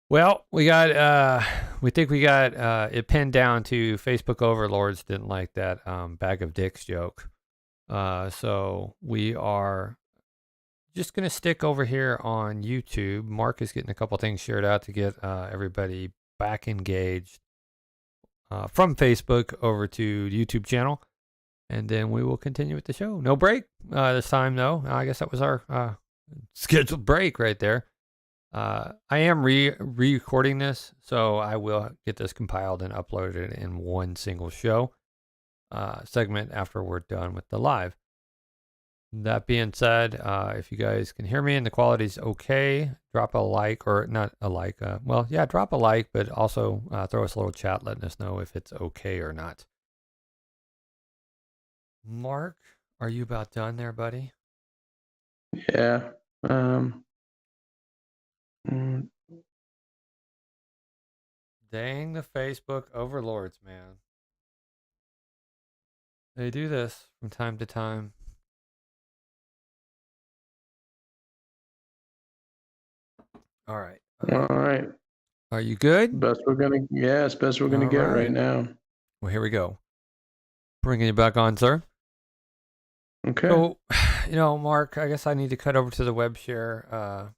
Well, we think we got it pinned down to Facebook overlords didn't like that bag of dicks joke. So we are just going to stick over here on YouTube. Mark is getting a couple things shared out to get everybody back engaged from Facebook over to the YouTube channel. And then we will continue with the show. No break this time, though. I guess that was our scheduled break right there. I am re-recording this, so I will get this compiled and uploaded in one single show segment after we're done with the live. That being said, if you guys can hear me and the quality's okay, drop a like, or not a like. Drop a like, but also throw us a little chat letting us know if it's okay or not. Mark, are you about done there, buddy? Yeah. Dang the Facebook overlords, man. They do this from time to time. All right. All right. Are you good? It's best we're gonna get right now. Well, here we go. Bringing you back on, sir. Okay. So, Mark, I guess I need to cut over to the web share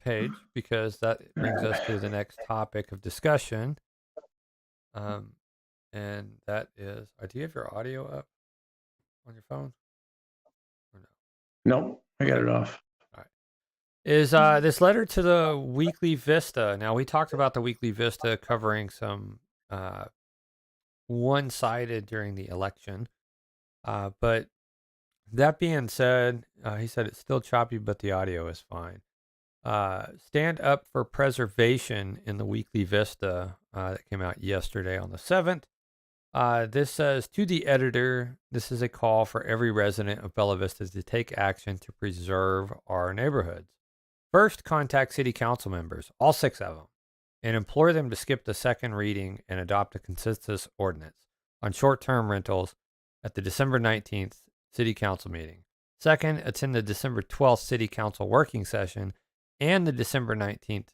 page because that brings us to the next topic of discussion. And that is, do you have your audio up on your phone? Or no? Nope, I got it off. All right. Is this letter to the Weekly Vista? Now, we talked about the Weekly Vista covering some one-sided during the election. But that being said, he said it's still choppy, but the audio is fine. Stand Up for Preservation in the Weekly Vista that came out yesterday on the 7th. This says, to the editor, this is a call for every resident of Bella Vista to take action to preserve our neighborhoods. First, contact city council members, all 6 of them, and implore them to skip the second reading and adopt a consensus ordinance on short-term rentals at the December 19th city council meeting. Second, attend the December 12th city council working session and the December 19th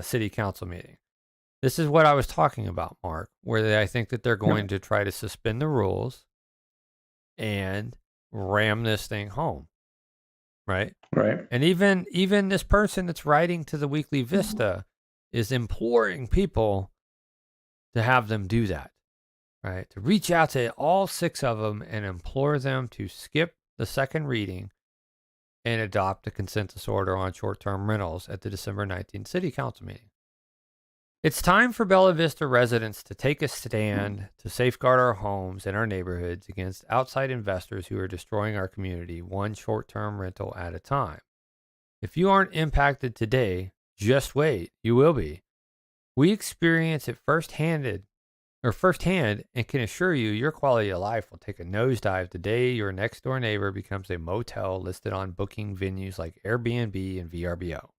city council meeting. This is what I was talking about, Mark, where I think that they're going to try to suspend the rules and ram this thing home. Right? Right. And even this person that's writing to the Weekly Vista is imploring people to have them do that. Right? To reach out to all 6 of them and implore them to skip the second reading and adopt a consensus order on short-term rentals at the December 19th City Council meeting. It's time for Bella Vista residents to take a stand to safeguard our homes and our neighborhoods against outside investors who are destroying our community one short-term rental at a time. If you aren't impacted today, just wait, you will be. We experience it firsthand and can assure you your quality of life will take a nosedive the day your next door neighbor becomes a motel listed on booking venues like Airbnb and VRBO.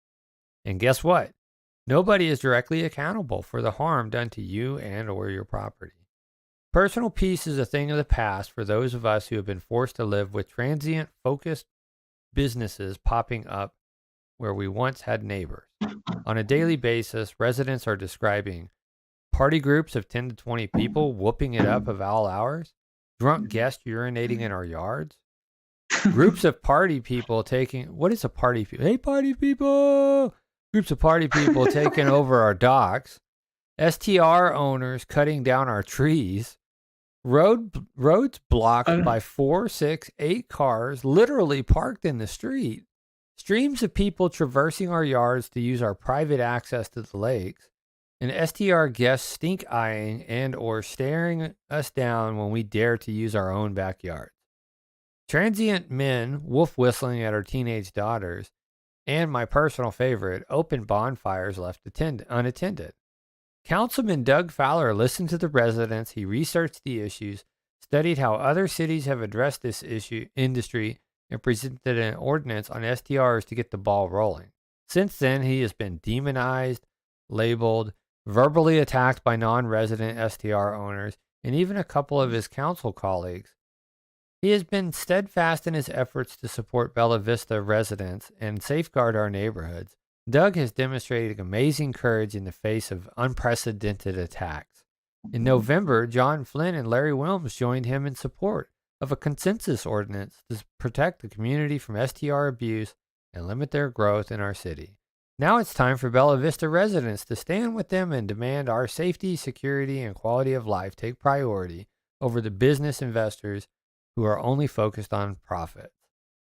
And guess what? Nobody is directly accountable for the harm done to you and or your property. Personal peace is a thing of the past for those of us who have been forced to live with transient, focused businesses popping up where we once had neighbors. On a daily basis, residents are describing party groups of 10 to 20 people whooping it up at all hours, drunk guests urinating in our yards, groups of party people taking, what is a party people? Hey, party people! Groups of party people taking over our docks, STR owners cutting down our trees, roads blocked by 4, 6, 8 cars literally parked in the street, streams of people traversing our yards to use our private access to the lakes, and STR guests stink-eyeing and or staring us down when we dare to use our own backyard. Transient men wolf whistling at our teenage daughters, and my personal favorite, open bonfires left unattended. Councilman Doug Fowler listened to the residents. He researched the issues, studied how other cities have addressed this industry, and presented an ordinance on STRs to get the ball rolling. Since then, he has been demonized, labeled, verbally attacked by non-resident STR owners, and even a couple of his council colleagues. He has been steadfast in his efforts to support Bella Vista residents and safeguard our neighborhoods. Doug has demonstrated amazing courage in the face of unprecedented attacks. In November, John Flynn and Larry Wilms joined him in support of a consensus ordinance to protect the community from STR abuse and limit their growth in our city. Now it's time for Bella Vista residents to stand with them and demand our safety, security, and quality of life take priority over the business investors who are only focused on profits.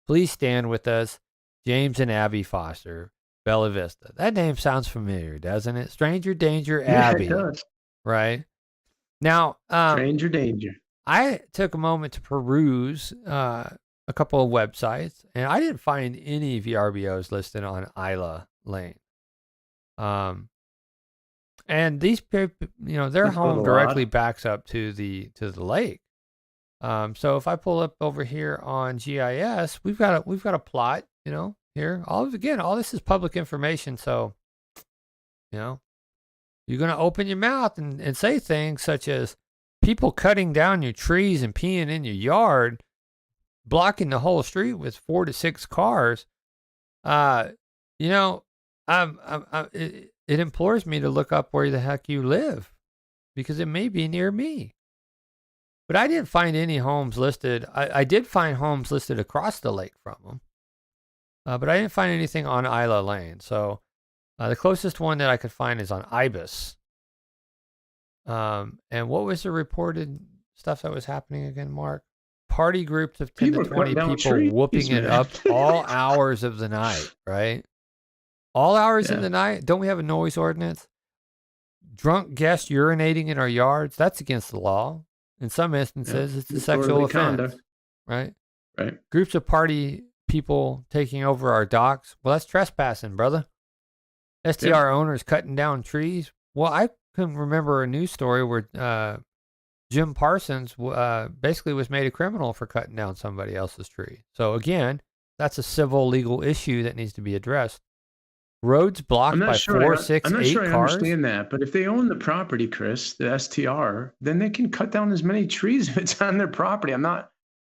Please stand with us, James and Abby Foster, Bella Vista. That name sounds familiar, doesn't it? Stranger Danger Abby. Yeah, it does. Right? Now, Stranger danger. I took a moment to peruse a couple of websites, and I didn't find any VRBOs listed on Isla Lane. And these people, their That's a home little directly odd. backs up to the lake. So if I pull up over here on GIS, we've got a plot, here. All this is public information. So, you're going to open your mouth and say things such as people cutting down your trees and peeing in your yard, blocking the whole street with 4 to 6 cars. It implores me to look up where the heck you live, because it may be near me. But I didn't find any homes listed. I did find homes listed across the lake from them, but I didn't find anything on Isla Lane. So the closest one that I could find is on Ibis. And what was the reported stuff that was happening again, Mark? Party groups of 10 to 20 people whooping it up all hours of the night, right? All hours of the night? Don't we have a noise ordinance? Drunk guests urinating in our yards? That's against the law. In some instances, it's a sexual offense, right? Right. Groups of party people taking over our docks. Well, that's trespassing, brother. STR owners cutting down trees. Well, I can remember a news story where Jim Parsons basically was made a criminal for cutting down somebody else's tree. So again, that's a civil legal issue that needs to be addressed. Roads blocked by 4, 6, 8 cars. I'm not sure I understand that, but if they own the property, Chris, the STR, then they can cut down as many trees if it's on their property.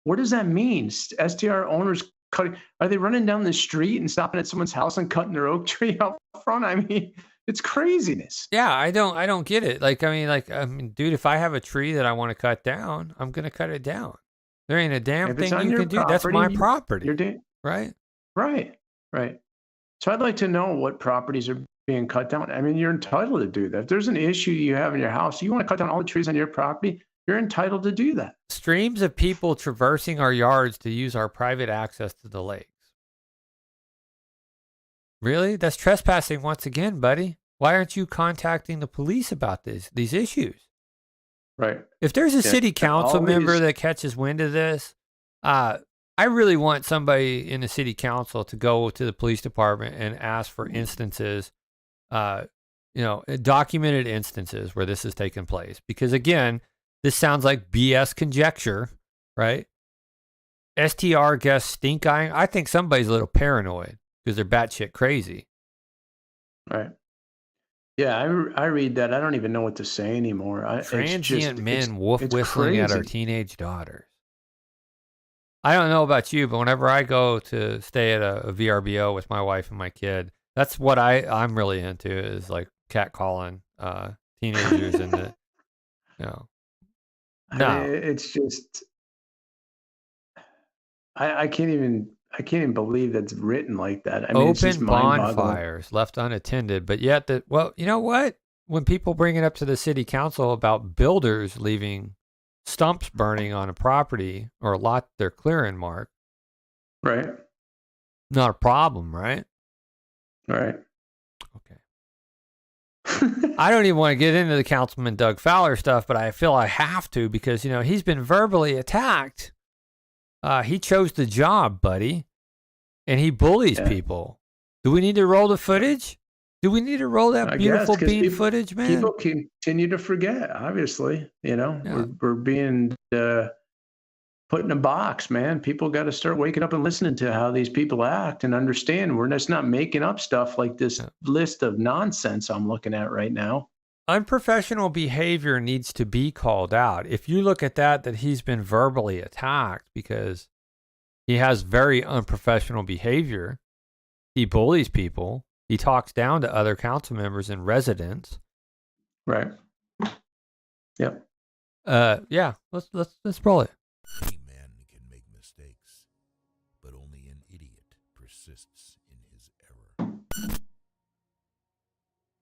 What does that mean? STR owners cutting? Are they running down the street and stopping at someone's house and cutting their oak tree out front? I mean, it's craziness. Yeah, I don't get it. Dude, if I have a tree that I want to cut down, I'm gonna cut it down. There ain't a damn thing you can do. That's my property. Right? Right. So I'd like to know what properties are being cut down. I mean, you're entitled to do that. If there's an issue you have in your house, you want to cut down all the trees on your property, you're entitled to do that. Streams of people traversing our yards to use our private access to the lakes. Really? That's trespassing once again, buddy. Why aren't you contacting the police about these issues? Right. If there's a city council member that catches wind of this, I really want somebody in the city council to go to the police department and ask for instances, documented instances where this has taken place. Because again, this sounds like BS conjecture, right? STR guests stink eyeing. I think somebody's a little paranoid because they're batshit crazy. Right. Yeah, I read that. I don't even know what to say anymore. Transient men wolf whistling at our teenage daughters. I don't know about you, but whenever I go to stay at a VRBO with my wife and my kid, that's what I'm really into, is like catcalling teenagers and the, No. It's just, I can't even believe that's written like that. I mean, it's just open bonfires left unattended, but yet you know what? When people bring it up to the city council about builders leaving stumps burning on a property or a lot they're clearing, Mark. Right. Not a problem, right? Right. Okay. I don't even want to get into the Councilman Doug Fowler stuff, but I feel I have to because, he's been verbally attacked. He chose the job, buddy, and he bullies people. Do we need to roll the footage? Do we need to roll that beautiful bean footage, man? People continue to forget, obviously. We're being put in a box, man. People got to start waking up and listening to how these people act and understand we're just not making up stuff like this list of nonsense I'm looking at right now. Unprofessional behavior needs to be called out. If you look at that he's been verbally attacked because he has very unprofessional behavior, he bullies people, He talks down to other council members and residents. Right. Yep. Yeah, let's roll it. Any man can make mistakes, but only an idiot persists in his error.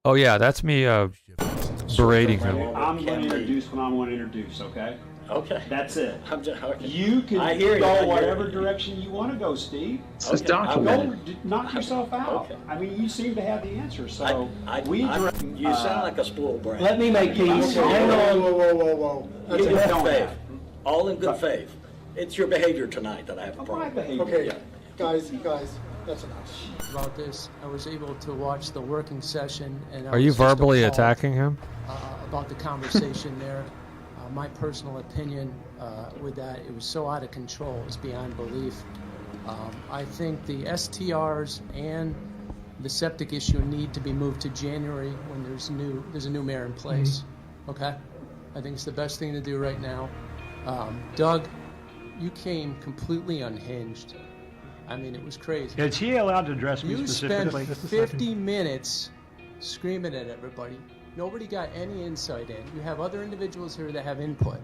Oh yeah, that's me berating him. I'm going to introduce when I want to introduce, okay? Okay. That's it. Okay. You can I hear you, I go hear whatever you. direction you want to go, Steve. It's just Okay, I'll go. documented. Knock yourself out. Okay. I mean, you seem to have the answer, so You sound like a spoiled brat. let me make peace. Hang on. Whoa. In good Don't faith. have. All in good faith. It's your behavior tonight that I have a My problem. behavior. Okay, Yeah. guys, that's enough. About this, I was able to watch the working session, and Are you was just verbally appalled, attacking him? about the conversation there. My personal opinion with that, it was so out of control, it's beyond belief. I think the STRs and the septic issue need to be moved to January when there's a new mayor in place. Okay, I think it's the best thing to do right now. Doug, you came completely unhinged. I mean, it was crazy. Is he allowed to address me You spent specifically? 50 minutes screaming at everybody. Nobody got any insight in. You have other individuals here that have input.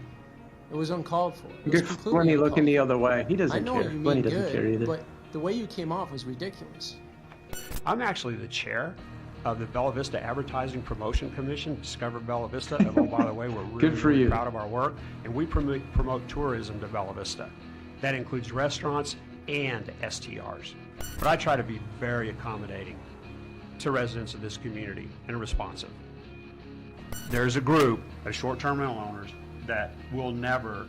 It was uncalled for. It was Good completely Lenny uncalled looking the for. other way. He I doesn't know care. you Lenny mean doesn't care good, either. but the way you came off was ridiculous. I'm actually the chair of the Bella Vista Advertising Promotion Commission, Discover Bella Vista. And oh, by the way, we're really, Good for really you. proud of our work, and we promote tourism to Bella Vista. That includes restaurants and STRs. But I try to be very accommodating to residents of this community and responsive. There's a group of short-term rental owners that will never,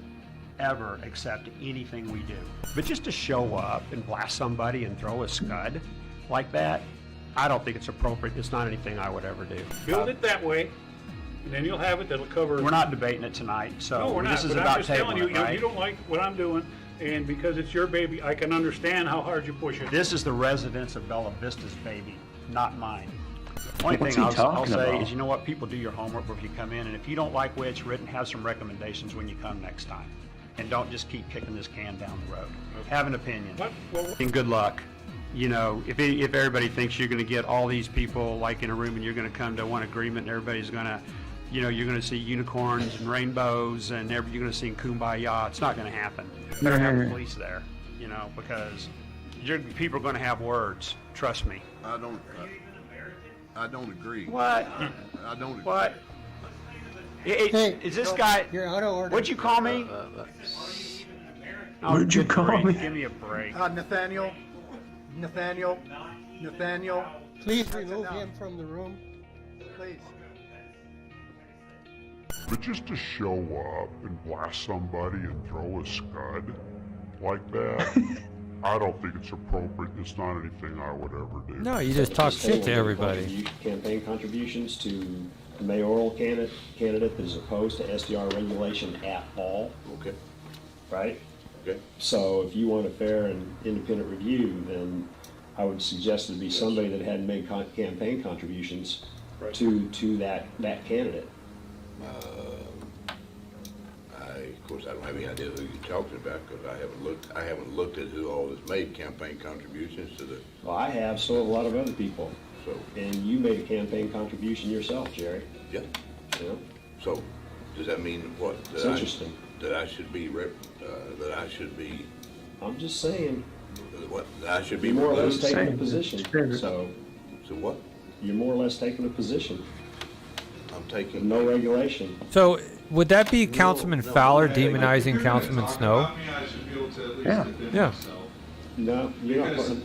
ever accept anything we do. But just to show up and blast somebody and throw a scud like that, I don't think it's appropriate. It's not anything I would ever do. Build it that way, and then you'll have it that'll cover. We're not debating it tonight, so No, we're not. this is But about I'm just telling you, tabling it, right? you don't like what I'm doing, and because it's your baby, I can understand how hard you push it. This is the residents of Bella Vista's baby, not mine. Only What's thing he I'll talking say about? is, you know what, people do your homework before you come in, and if you don't like the way it's written, have some recommendations when you come next time. And don't just keep kicking this can down the road. Have an opinion. What? Well, And good luck. You know, if everybody thinks you're going to get all these people like in a room and you're going to come to one agreement and everybody's going to, you know, you're going to see unicorns and rainbows and you're going to sing Kumbaya, it's not going to happen. You better have the police there, you know, because people are going to have words. Trust me. I don't agree. What? I don't agree. What? Hey, Is this guy? You're out of order. What'd you call me? Oh, What'd you good call grief. me? Give me a break. Nathaniel. Please remove him from the room. Please. But just to show up and blast somebody and throw a scud like that, I don't think it's appropriate. It's not anything I would ever do. No, you just talk shit to everybody. Campaign contributions to the mayoral candidate that is opposed to SDR regulation at all, Okay. right? Okay. So if you want a fair and independent review, then I would suggest it be somebody that hadn't made campaign contributions Right. to that candidate. Of course, I don't have any idea who you're talking about because I haven't looked at who all has made campaign contributions to the. Well, I have, so have a lot of other people. So And you made a campaign contribution yourself, Jerry. yeah. You know? So does that mean what? It's interesting. That I should be that I should be I'm just saying, what? That I should be you're more or less removed? taking a Same. position. Sure. So So what? you're more or less taking a position I'm with taking. no regulation. So would that be Councilman Fowler demonizing Councilman Snow? Yeah. Yeah. No, you're not.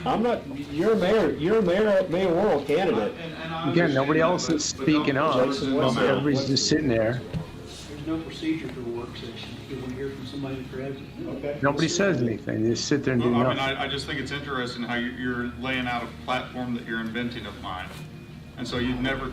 I'm not. You're a mayoral candidate. Again, nobody else is speaking up. Jason, what's that? Everybody's just sitting there. There's no procedure for a work session. You want to hear from somebody present. Okay. Nobody says anything. They just sit there and do Well, I mean, nothing. I just think it's interesting how you're laying out a platform that you're inventing of mine. And so you've never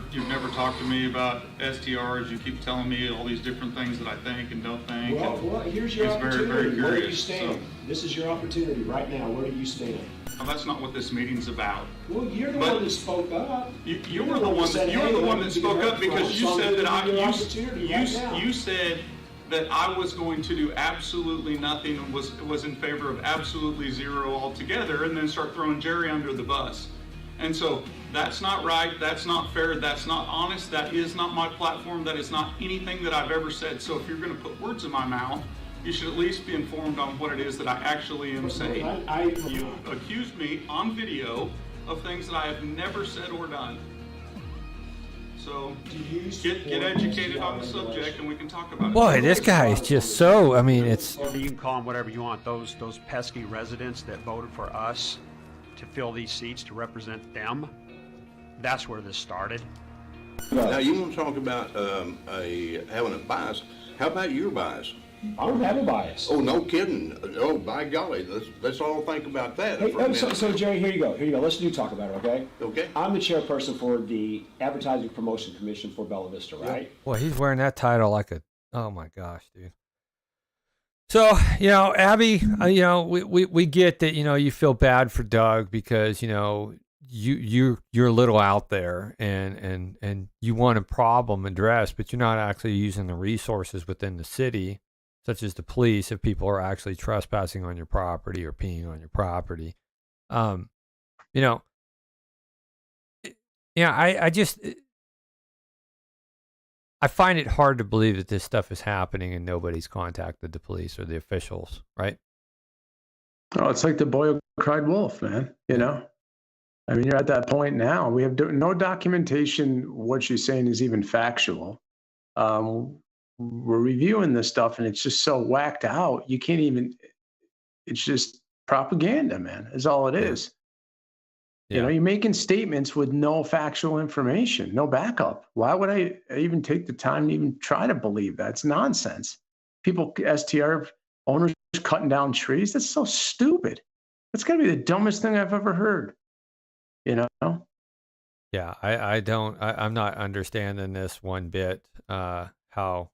talked to me about STRs. You keep telling me all these different things that I think and don't think. Well, here's your It's very, opportunity. very Where do you curious, stand? so. This is your opportunity right now. Where do you stand? Well, that's not what this meeting's about. Well, you're the But one that spoke up. You were the one that spoke up because you said that you said that I was going to do absolutely nothing and was in favor of absolutely zero altogether, and then start throwing Jerry under the bus. And so That's not right. That's not fair. That's not honest. That is not my platform. That is not anything that I've ever said. So if you're going to put words in my mouth, you should at least be informed on what it is that I actually am saying. You accused me on video of things that I have never said or done. So get educated on the subject and we can talk about it. Boy, this guy is just so, I mean, it's... You can call them whatever you want. Those pesky residents that voted for us to fill these seats to represent them, that's where this started. Now, you want to talk about having a bias. How about your bias? I don't have a bias. Oh, no kidding. Oh, by golly, let's all think about that. Hey, so Jerry, here you go. Let's talk about it, okay? Okay. I'm the chairperson for the Advertising Promotion Commission for Bella Vista, right? Boy, he's wearing that title like a, oh my gosh, dude. So, Abby, we get that, you feel bad for Doug because, you're a little out there and you want a problem addressed, but you're not actually using the resources within the city, such as the police, if people are actually trespassing on your property or peeing on your property. I find it hard to believe that this stuff is happening and nobody's contacted the police or the officials, right? Oh, it's like the boy who cried wolf, man. I mean, you're at that point now. We have no documentation. What she's saying is even factual. We're reviewing this stuff and it's just so whacked out. You can't even, it's just propaganda, man, is all it is. Yeah. You're making statements with no factual information, no backup. Why would I even take the time to even try to believe that? It's nonsense. People, STR owners cutting down trees. That's so stupid. That's got to be the dumbest thing I've ever heard. Yeah, I'm not understanding this one bit, how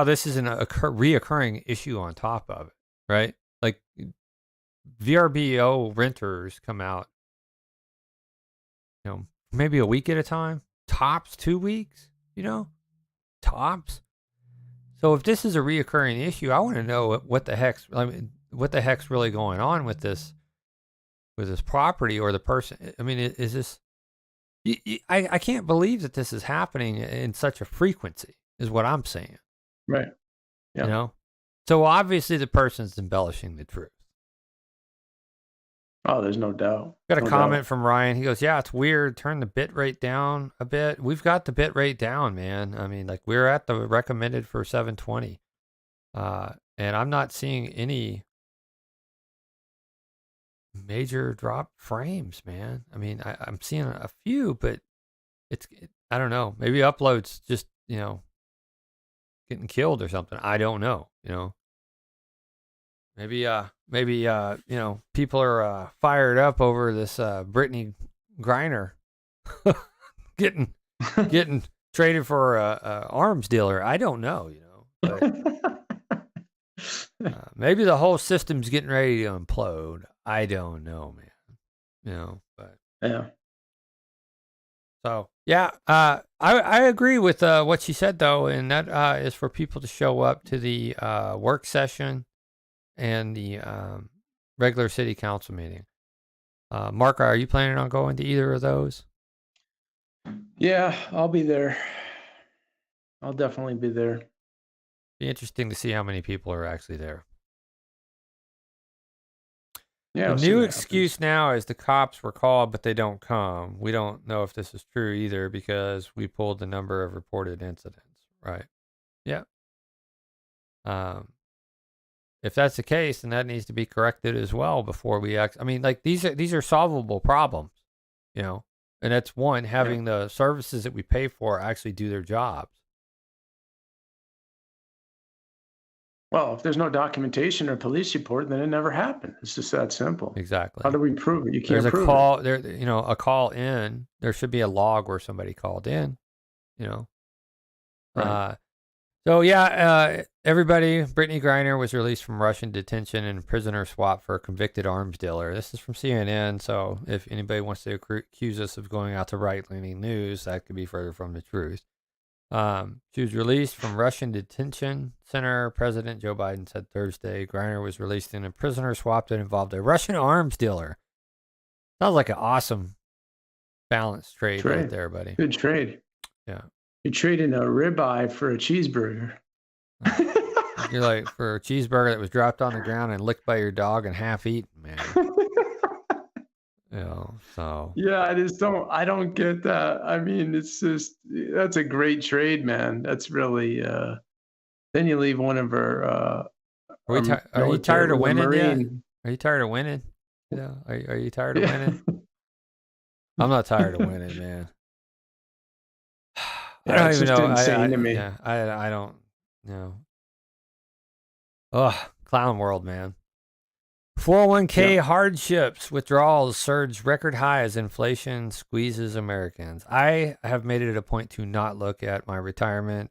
this is a reoccurring issue on top of it, right? Like VRBO renters come out, maybe a week at a time, tops 2 weeks, tops. So if this is a reoccurring issue, I want to know what the heck's really going on with this property or the person. I mean, is this? I can't believe that this is happening in such a frequency. Is what I'm saying. Right. Yeah. So obviously the person's embellishing the truth. Oh, there's no doubt. Got a comment from Ryan. He goes, "Yeah, it's weird. Turn the bit rate down a bit." We've got the bit rate down, man. I mean, like we're at the recommended for 720, and I'm not seeing any major drop frames, man. I mean, I'm seeing a few, but I don't know. Maybe uploads just getting killed or something. I don't know. Maybe people are fired up over this Brittany Griner getting traded for a arms dealer. I don't know. But, maybe the whole system's getting ready to implode. I don't know, man. But yeah. So yeah, I agree with what she said though, and that is for people to show up to the work session and the regular city council meeting. Mark, are you planning on going to either of those? Yeah, I'll be there. I'll definitely be there. Be interesting to see how many people are actually there. Yeah, the new excuse now is the cops were called, but they don't come. We don't know if this is true either because we pulled the number of reported incidents. Right. Yeah. If that's the case, then that needs to be corrected as well before we act. I mean, like these are solvable problems, and that's one, having the services that we pay for actually do their jobs. Well, if there's no documentation or police report, then it never happened. It's just that simple. Exactly. How do we prove it? You can't prove it. There's a call, a call in. There should be a log where somebody called in, Right. Everybody, Brittany Griner was released from Russian detention and prisoner swap for a convicted arms dealer. This is from CNN, so if anybody wants to accuse us of going out to right-leaning news, that could be further from the truth. She was released from Russian detention center. President Joe Biden said Thursday Griner was released in a prisoner swap that involved a Russian arms dealer. Sounds like an awesome balanced trade right there, buddy. Good trade. Yeah. You're trading a ribeye for a cheeseburger. You're like, for a cheeseburger that was dropped on the ground and licked by your dog and half eaten, man. So. Yeah, I don't get that. I mean, it's just, that's a great trade, man. That's really, then you leave one of our, are you tired of winning yet? Are you tired of winning? Yeah. Are you tired of winning? I'm not tired of winning, man. I don't even know. Insane to me. Yeah, I don't know. Oh, clown world, man. 401k hardships, withdrawals surge record high as inflation squeezes Americans. I have made it a point to not look at my retirement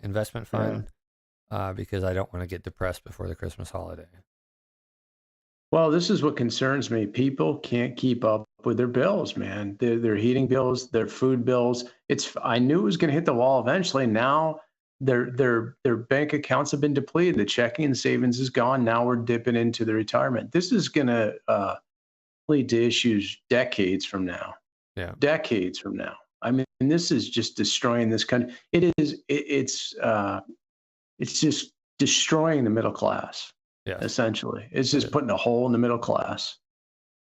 investment fund because I don't want to get depressed before the Christmas holiday. Well, this is what concerns me. People can't keep up with their bills, man. Their heating bills, their food bills. I knew it was going to hit the wall eventually. Now their bank accounts have been depleted. The checking and savings is gone. Now we're dipping into the retirement. This is going to lead to issues decades from now. Yeah, decades from now. I mean, this is just destroying this country. It's just destroying the middle class. Yeah, essentially, it's just putting a hole in the middle class.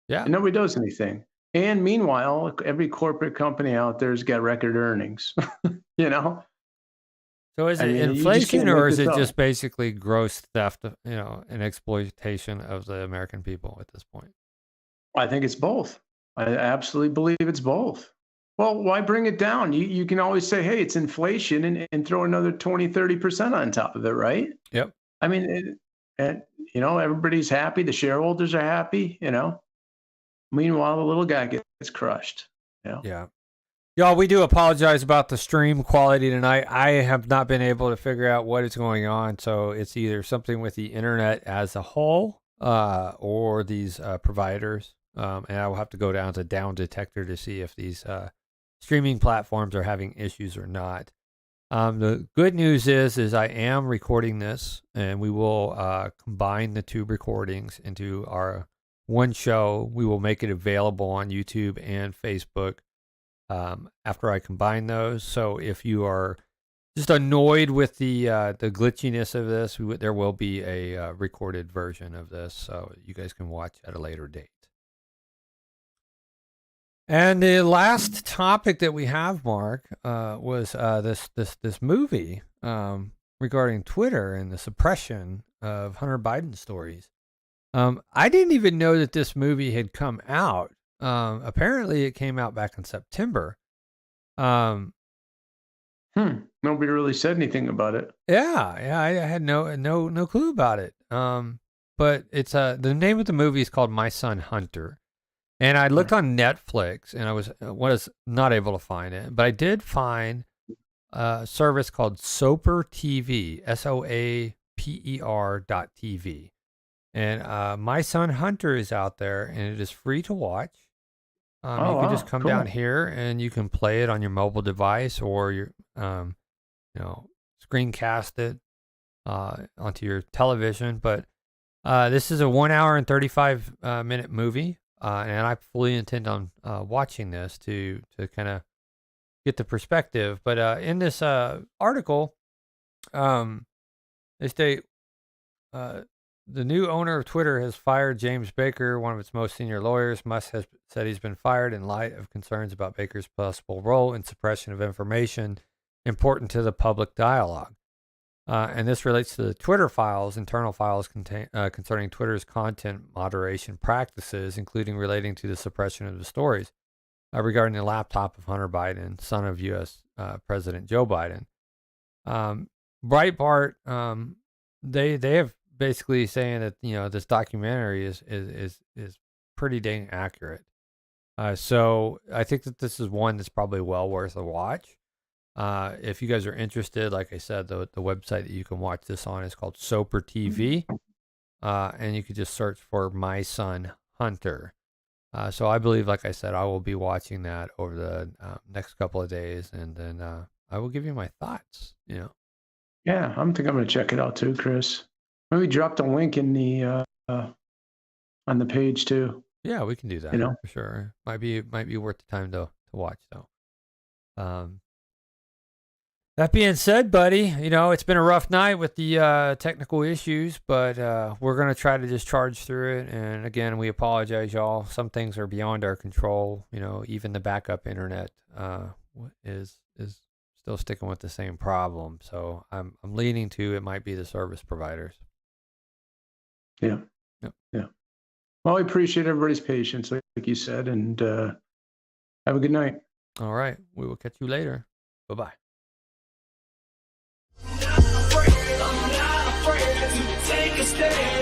Yeah, and nobody does anything. And meanwhile, every corporate company out there's got record earnings. So is it inflation, or is it just basically gross theft, and exploitation of the American people at this point? I think it's both. I absolutely believe it's both. Well, why bring it down? You can always say, hey, it's inflation, and throw another 20-30% on top of it, right? Yep. I mean, everybody's happy. The shareholders are happy, Meanwhile, the little guy gets crushed. Yeah. Y'all, we do apologize about the stream quality tonight. I have not been able to figure out what is going on. So it's either something with the internet as a whole or these providers. And I will have to go down to Down Detector to see if these streaming platforms are having issues or not. The good news is I am recording this, and we will combine the two recordings into our one show. We will make it available on YouTube and Facebook after I combine those. So if you are just annoyed with the glitchiness of this, there will be a recorded version of this, so you guys can watch at a later date. And the last topic that we have, Mark, was this movie regarding Twitter and the suppression of Hunter Biden stories. I didn't even know that this movie had come out. Apparently, it came out back in September. Nobody really said anything about it. Yeah, I had no clue about it. But it's the name of the movie is called My Son Hunter. And I looked on Netflix, and I was not able to find it, but I did find a service called Soper TV, SOAPER.TV. And My Son Hunter is out there, and it is free to watch. You can just come down here, and you can play it on your mobile device or your, screencast it onto your television. But this is a 1 hour and 35 minute movie. And I fully intend on watching this to kind of get the perspective. But in this article, they state the new owner of Twitter has fired James Baker, one of its most senior lawyers. Musk has said he's been fired in light of concerns about Baker's possible role in suppression of information important to the public dialogue. And this relates to the Twitter files, internal files concerning Twitter's content moderation practices, including relating to the suppression of the stories regarding the laptop of Hunter Biden, son of U.S. President Joe Biden. Breitbart, they have basically saying that this documentary is pretty dang accurate. So I think that this is one that's probably well worth a watch. If you guys are interested, like I said, the website that you can watch this on is called Soper TV, and you could just search for My Son Hunter. So I believe, like I said, I will be watching that over the next couple of days, and then I will give you my thoughts. Yeah, I think I'm going to check it out too, Chris. Maybe drop the link in the on the page too. Yeah, we can do that. You know? For sure. Might be worth the time to watch though. That being said, buddy, it's been a rough night with the technical issues, but we're going to try to just charge through it. And again, we apologize, y'all. Some things are beyond our control. Even the backup internet is still sticking with the same problem. So I'm leaning to it might be the service providers. Yeah. Yep. Yeah. Well, I appreciate everybody's patience, like you said, and have a good night. All right. We will catch you later. Bye-bye. I'm not afraid to take a stand.